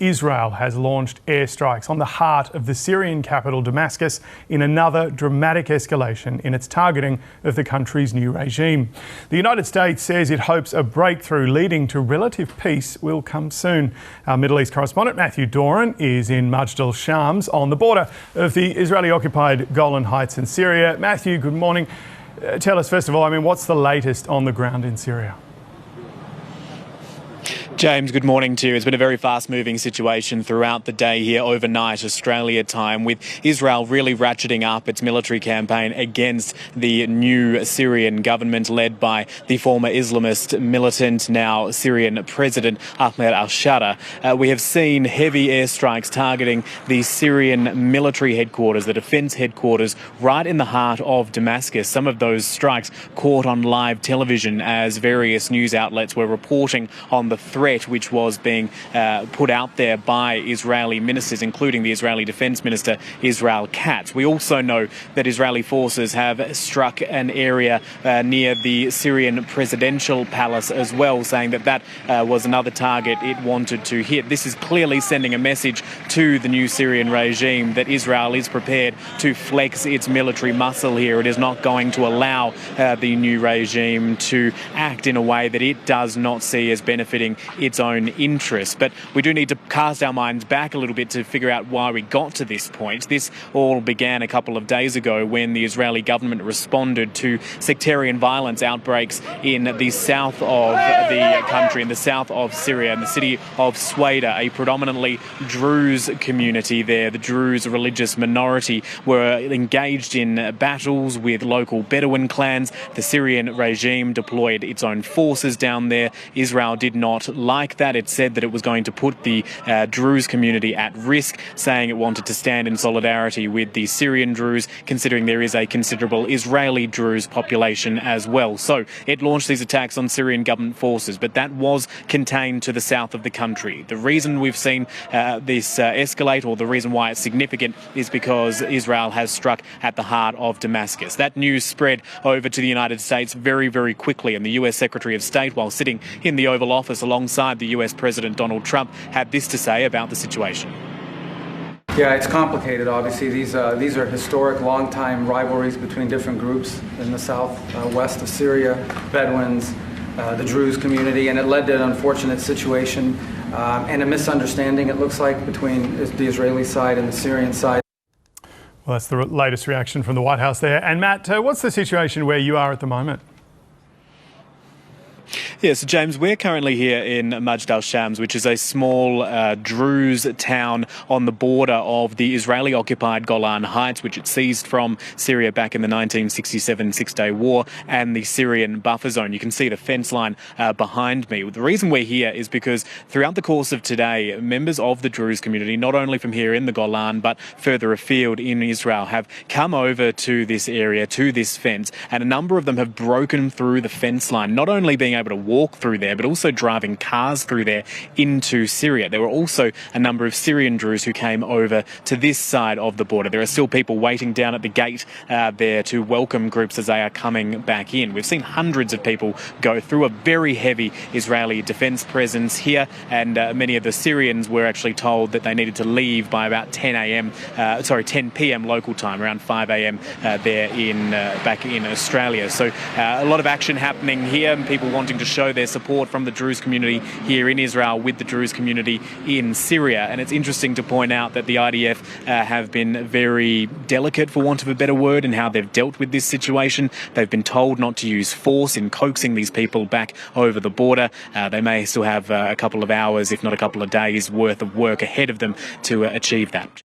Israel has launched airstrikes on the heart of the Syrian capital Damascus in another dramatic escalation in its targeting of the country's new regime. The United States says it hopes a breakthrough leading to relative peace will come soon. Our Middle East correspondent Matthew Doran is in Majd al-Shams on the border of the Israeli-occupied Golan Heights in Syria. Matthew, good morning. Tell us, first of all, what's the latest on the ground in Syria? James, good morning to you. It's been a very fast-moving situation throughout the day here, overnight Australia time, with Israel really ratcheting up its military campaign against the new Syrian government led by the former Islamist militant, now Syrian President Ahmed al-Sharaa. We have seen heavy airstrikes targeting the Syrian military headquarters, the defence headquarters, right in the heart of Damascus. Some of those strikes caught on live television as various news outlets were reporting on the threat which was being put out there by Israeli ministers, including the Israeli Defence Minister Israel Katz. We also know that Israeli forces have struck an area near the Syrian presidential palace as well, saying that that was another target it wanted to hit. This is clearly sending a message to the new Syrian regime that Israel is prepared to flex its military muscle here. It is not going to allow the new regime to act in a way that it does not see as benefiting its own interests. But we do need to cast our minds back a little bit to figure out why we got to this point. This all began a couple of days ago when the Israeli government responded to sectarian violence outbreaks in the south of the country, in the south of Syria, in the city of Suwayda. A predominantly Druze community there, the Druze religious minority, were engaged in battles with local Bedouin clans. The Syrian regime deployed its own forces down there. Israel did not like that. It said that it was going to put the Druze community at risk, saying it wanted to stand in solidarity with the Syrian Druze, considering there is a considerable Israeli Druze population as well. So it launched these attacks on Syrian government forces, but that was contained to the south of the country. The reason we've seen this escalate, or the reason why it's significant, is because Israel has struck at the heart of Damascus. That news spread over to the United States very, very quickly, and the US Secretary of State, while sitting in the Oval Office alongside the US President Donald Trump, had this to say about the situation. Yeah, it's complicated, obviously. These are historic, long-time rivalries between different groups in the south-west of Syria, Bedouins, the Druze community, and it led to an unfortunate situation and a misunderstanding, it looks like, between the Israeli side and the Syrian side. Well, that's the latest reaction from the White House there. And Matt, what's the situation where you are at the moment? Yes, James, we're currently here in Majd al-Shams, which is a small Druze town on the border of the Israeli-occupied Golan Heights, which it seized from Syria back in the 1967 Six-Day War, and the Syrian buffer zone. You can see the fence line behind me. The reason we're here is because throughout the course of today, members of the Druze community, not only from here in the Golan, but further afield in Israel, have come over to this area, to this fence, and a number of them have broken through the fence line, not only being able to walk through there, but also driving cars through there into Syria. There were also a number of Syrian Druze who came over to this side of the border. There are still people waiting down at the gate there to welcome groups as they are coming back in. We've seen hundreds of people go through, a very heavy Israeli defence presence here, and many of the Syrians were actually told that they needed to leave by about 10 p.m. local time, around 5 a.m. there back in Australia. So a lot of action happening here, people wanting to show their support from the Druze community here in Israel with the Druze community in Syria. And it's interesting to point out that the IDF have been very delicate, for want of a better word, in how they've dealt with this situation. They've been told not to use force in coaxing these people back over the border. They may still have a couple of hours, if not a couple of days, worth of work ahead of them to achieve that.